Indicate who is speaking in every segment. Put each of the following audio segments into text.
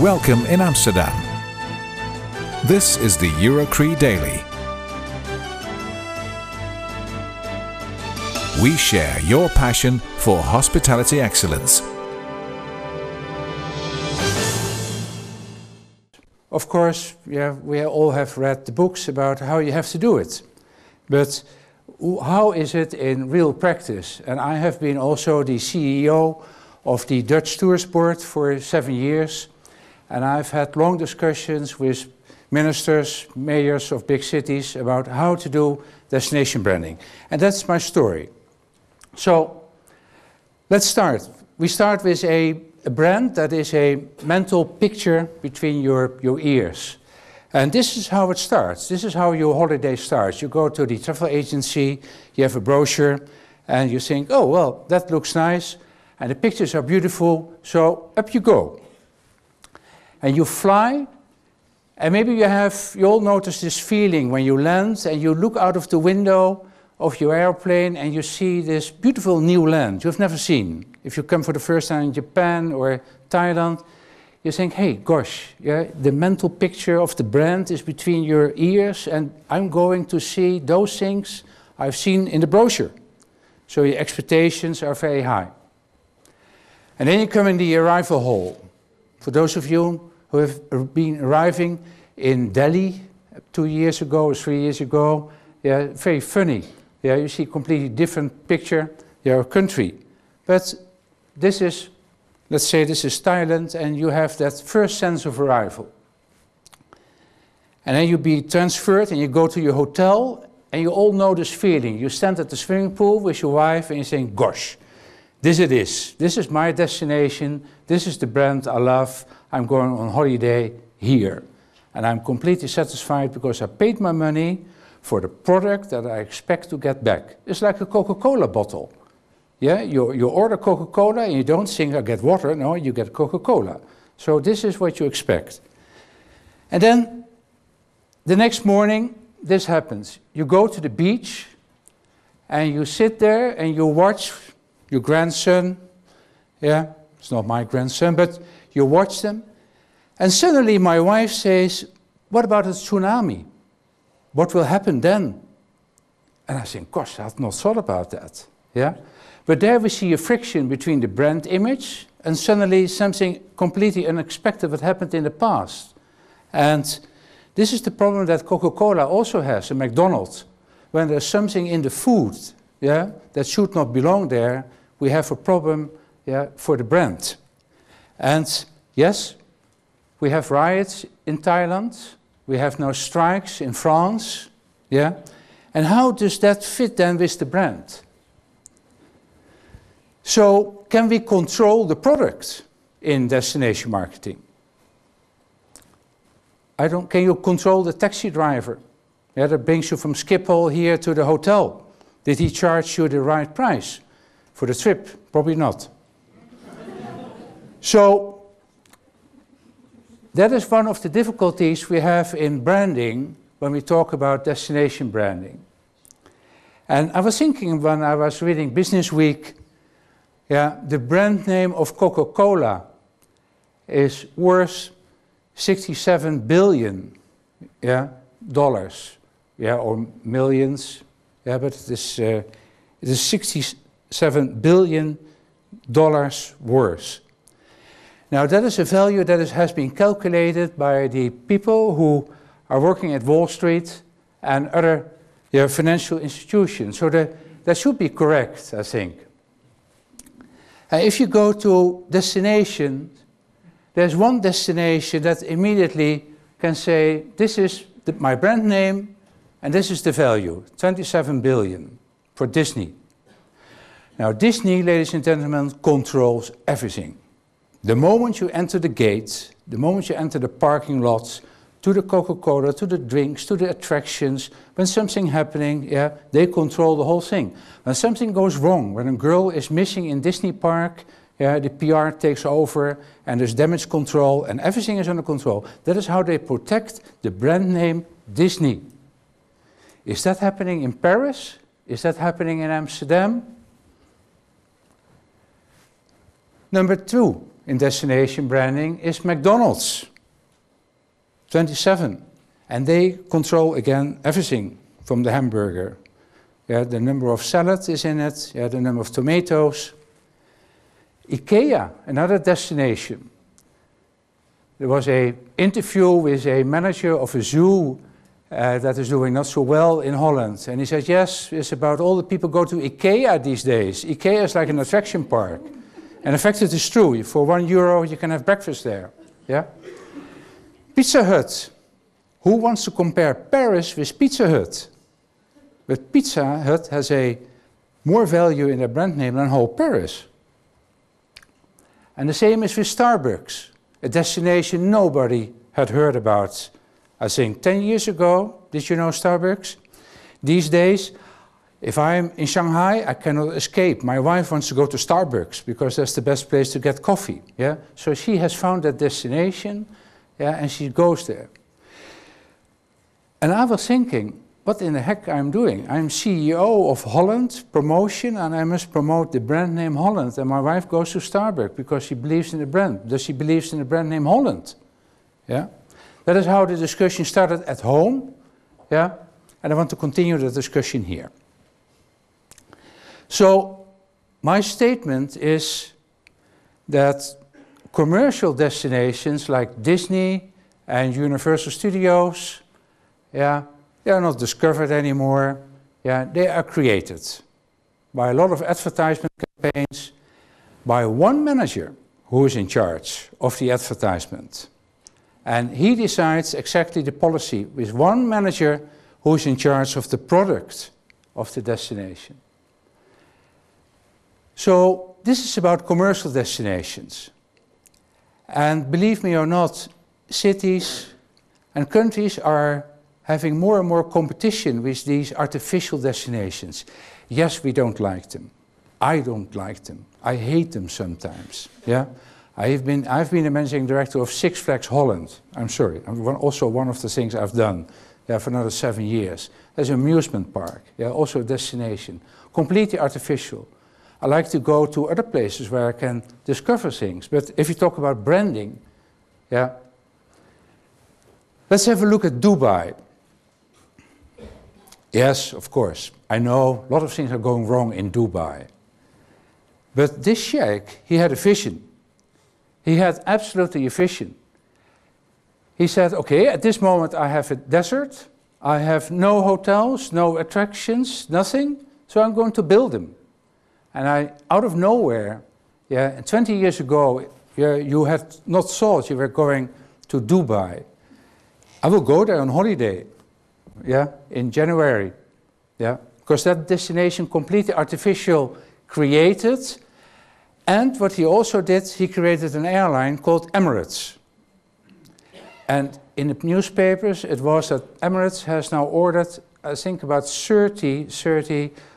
Speaker 1: Welcome in Amsterdam. This is the Eurocree Daily. We share your passion for hospitality excellence.
Speaker 2: Of course, we all have read the books about how you have to do it. But how is it in real practice? And I have been also the CEO of the Dutch Tours Board for 7 years. And I've had long discussions with ministers, mayors of big cities about how to do destination branding. And that's my story. So let's start. We start with a brand that is a mental picture between your ears. And this is how it starts. This is how your holiday starts. You go to the travel agency, you have a brochure, and you think, oh, well, that looks nice, and the pictures are beautiful, so up you go. And you fly, and maybe you all notice this feeling when you land and you look out of the window of your airplane and you see this beautiful new land you've never seen. If you come for the first time in Japan or Thailand, you think, hey, gosh, the mental picture of the brand is between your ears and I'm going to see those things I've seen in the brochure. So your expectations are very high. And then you come in the arrival hall. For those of you who have been arriving in Delhi 2 years ago or 3 years ago, very funny. You see a completely different picture, your country. But this is, let's say this is Thailand, and you have that first sense of arrival. And then you be transferred and you go to your hotel, and you all know this feeling. You stand at the swimming pool with your wife and you're saying, gosh, this it is. This is my destination. This is the brand I love. I'm going on holiday here. And I'm completely satisfied because I paid my money for the product that I expect to get back. It's like a Coca-Cola bottle. You order Coca-Cola and you don't think I get water. No, you get Coca-Cola. So this is what you expect. And then the next morning, this happens. You go to the beach and you sit there and you watch your grandson. It's not my grandson, but you watch them. And suddenly my wife says, what about a tsunami? What will happen then? And I think, gosh, I've not thought about that. But there we see a friction between the brand image and suddenly something completely unexpected that happened in the past. And this is the problem that Coca-Cola also has, and McDonald's. When there's something in the food that should not belong there, we have a problem for the brand. And yes, we have riots in Thailand. We have now strikes in France. And how does that fit then with the brand? So can we control the product in destination marketing? Can you control the taxi driver that brings you from Schiphol here to the hotel? Did he charge you the right price for the trip? Probably not. So that is one of the difficulties we have in branding when we talk about destination branding. And I was thinking when I was reading Business Week, the brand name of Coca-Cola is worth $67 billion, dollars, or millions, but it is $67 billion worth. Now that is a value that has been calculated by the people who are working at Wall Street and other financial institutions. So that should be correct, I think. If you go to destinations, there's one destination that immediately can say, this is my brand name and this is the value, 27 billion for Disney. Now Disney, ladies and gentlemen, controls everything. The moment you enter the gates, the moment you enter the parking lots, to the Coca-Cola, to the drinks, to the attractions, when something happening, they control the whole thing. When something goes wrong, when a girl is missing in Disney Park, the PR takes over and there's damage control and everything is under control. That is how they protect the brand name Disney. Is that happening in Paris? Is that happening in Amsterdam? Number two, in destination branding is McDonald's. 27. And they control, again, everything from the hamburger. Yeah, the number of salad is in it, yeah, the number of tomatoes. IKEA, another destination. There was an interview with a manager of a zoo that is doing not so well in Holland. And he said, yes, it's about all the people go to IKEA these days. IKEA is like an attraction park. And in fact, it is true. For €1, you can have breakfast there. Yeah? Pizza Hut. Who wants to compare Paris with Pizza Hut? But Pizza Hut has a more value in their brand name than whole Paris. And the same is with Starbucks, a destination nobody had heard about. I think 10 years ago, did you know Starbucks? These days, if I'm in Shanghai, I cannot escape. My wife wants to go to Starbucks because that's the best place to get coffee. Yeah? So she has found that destination, yeah, and she goes there. And I was thinking, what in the heck I'm doing? I'm CEO of Holland Promotion, and I must promote the brand name Holland. And my wife goes to Starbucks because she believes in the brand. Does she believes in the brand name Holland? Yeah? That is how the discussion started at home. Yeah? And I want to continue the discussion here. So, my statement is that commercial destinations like Disney and Universal Studios, yeah, they are not discovered anymore. Yeah, they are created by a lot of advertisement campaigns, by one manager who is in charge of the advertisement. And he decides exactly the policy with one manager who is in charge of the product of the destination. So this is about commercial destinations. And believe me or not, cities and countries are having more and more competition with these artificial destinations. Yes, we don't like them. I don't like them. I hate them sometimes. Yeah? I've been a managing director of Six Flags Holland. I'm sorry, also one of the things I've done, yeah, for another 7 years. There's an amusement park, yeah, also a destination, completely artificial. I like to go to other places where I can discover things. But if you talk about branding, yeah, let's have a look at Dubai. Yes, of course, I know a lot of things are going wrong in Dubai. But this sheikh, he had a vision. He had absolutely a vision. He said, okay, at this moment I have a desert, I have no hotels, no attractions, nothing, so I'm going to build them. And out of nowhere, yeah, 20 years ago, yeah, you had not thought you were going to Dubai. I will go there on holiday, yeah, in January, yeah, because that destination completely artificial created. And what he also did, he created an airline called Emirates. And in the newspapers, it was that Emirates has now ordered, I think, about 30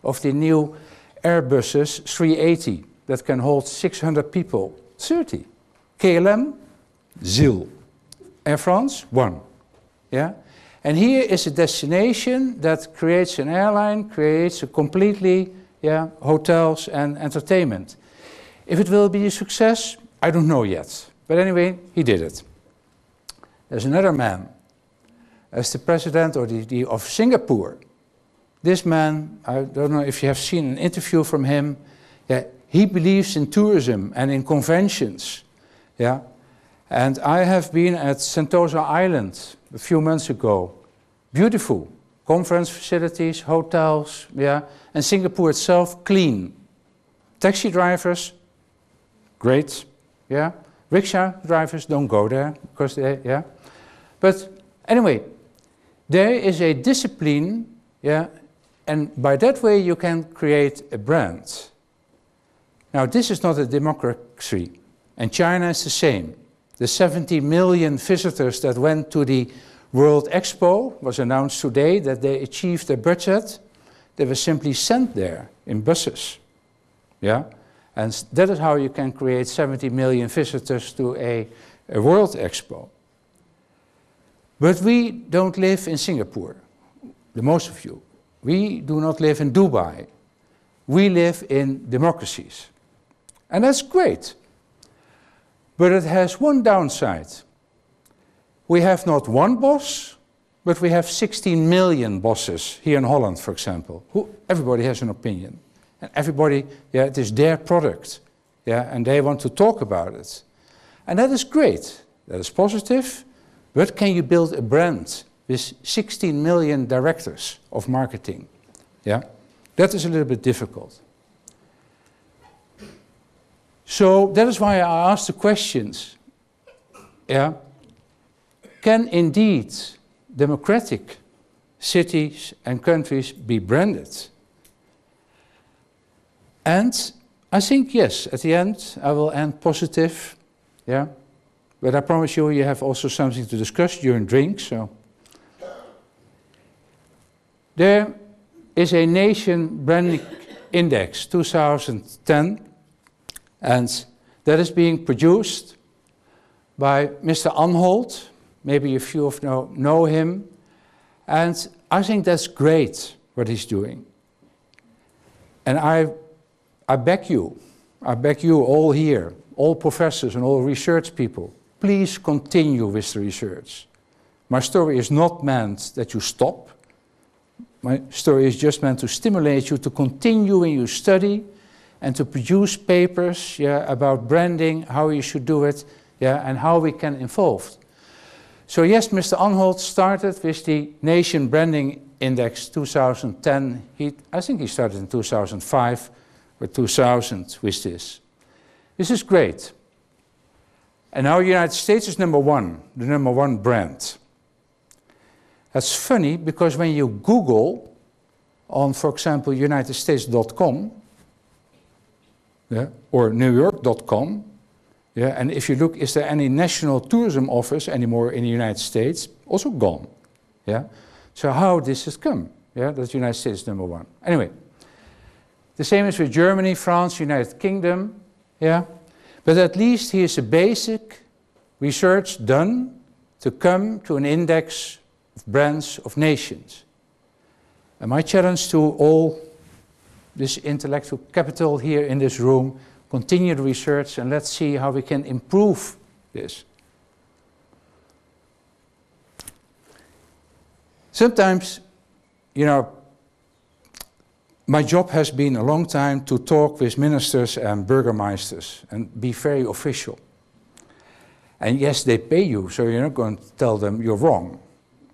Speaker 2: of the new Airbuses 380 that can hold 600 people. 30. KLM, 0. Air France, 1. Yeah? And here is a destination that creates an airline, creates a completely, yeah, hotels and entertainment. If it will be a success, I don't know yet. But anyway, he did it. There's another man, as the president of Singapore. This man, I don't know if you have seen an interview from him. Yeah, he believes in tourism and in conventions. Yeah, and I have been at Sentosa Island a few months ago. Beautiful conference facilities, hotels. Yeah, and Singapore itself clean. Taxi drivers, great. Yeah, rickshaw drivers don't go there because they, yeah. But anyway, there is a discipline. Yeah. And by that way, you can create a brand. Now, this is not a democracy, and China is the same. The 70 million visitors that went to the World Expo was announced today that they achieved their budget. They were simply sent there in buses. Yeah? And that is how you can create 70 million visitors to a World Expo. But we don't live in Singapore, the most of you. We do not live in Dubai. We live in democracies. And that's great. But it has one downside. We have not one boss, but we have 16 million bosses here in Holland, for example. Everybody has an opinion. And everybody, yeah, it is their product. Yeah, and they want to talk about it. And that is great. That is positive. But can you build a brand with 16 million directors of marketing? Yeah, that is a little bit difficult. So that is why I asked the questions. Yeah, can indeed democratic cities and countries be branded? And I think yes, at the end I will end positive. Yeah, but I promise you, you have also something to discuss during drinks. So there is a nation branding index 2010, and that is being produced by Mr. Anholt. Maybe a few of you know him, and I think that's great what he's doing. And I beg you all here, all professors and all research people, please continue with the research. My story is not meant that you stop. My story is just meant to stimulate you to continue in your study and to produce papers, yeah, about branding, how you should do it, yeah, and how we can involve. So yes, Mr. Anholt started with the Nation Branding Index 2010. I think he started in 2005 or 2000 with this. This is great. And now the United States is number one, the number one brand. That's funny because when you Google on, for example, unitedstates.com, yeah, or newyork.com, yeah, and if you look, is there any national tourism office anymore in the United States? Also gone. Yeah. So how this has come? Yeah, that the United States is number one. Anyway, the same is with Germany, France, United Kingdom. Yeah, but at least here's a basic research done to come to an index of brands of nations. And my challenge to all this intellectual capital here in this room, continue the research and let's see how we can improve this. Sometimes, you know, my job has been a long time to talk with ministers and burgermeisters and be very official. And yes, they pay you, so you're not going to tell them you're wrong.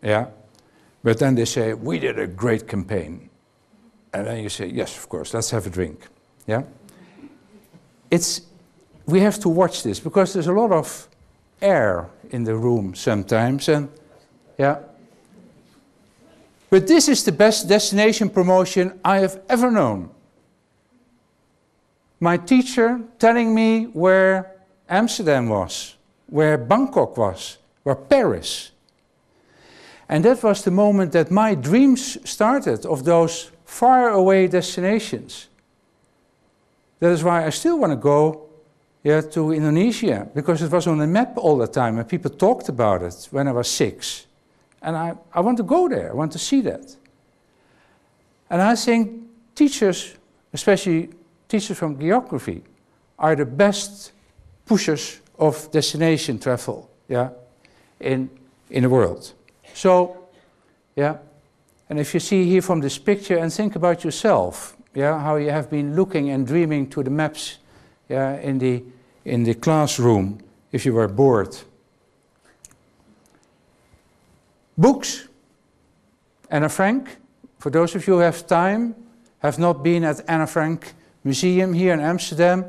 Speaker 2: Yeah? But then they say, we did a great campaign. And then you say, yes, of course, let's have a drink. Yeah? We have to watch this because there's a lot of air in the room sometimes. And yeah. But this is the best destination promotion I have ever known. My teacher telling me where Amsterdam was, where Bangkok was, where Paris. And that was the moment that my dreams started of those far away destinations. That is why I still want to go, yeah, to Indonesia, because it was on the map all the time and people talked about it when I was 6. And I want to go there, I want to see that. And I think teachers, especially teachers from geography, are the best pushers of destination travel, yeah, in the world. So, yeah, and if you see here from this picture and think about yourself, yeah, how you have been looking and dreaming to the maps, yeah, in the classroom if you were bored. Books. Anna Frank, for those of you who have time, have not been at Anna Frank Museum here in Amsterdam,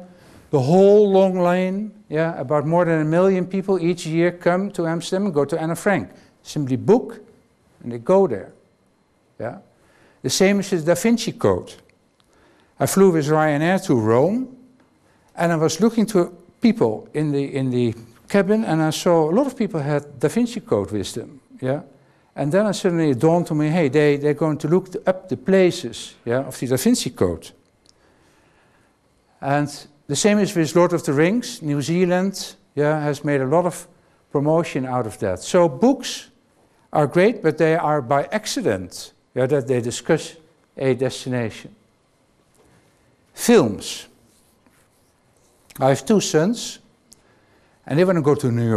Speaker 2: the whole long lane, yeah, about more than 1 million people each year come to Amsterdam and go to Anna Frank. Simply book and they go there. Yeah. The same is with the Da Vinci Code. I flew with Ryanair to Rome and I was looking to people in the cabin and I saw a lot of people had Da Vinci Code with them. Yeah. And then it suddenly dawned on me, hey, they're going to look up the places, yeah, of the Da Vinci Code. And the same is with Lord of the Rings. New Zealand, yeah, has made a lot of promotion out of that. So books are great, but they are by accident, yeah, that they discuss a destination. Films. I have 2 sons, and they want to go to New York.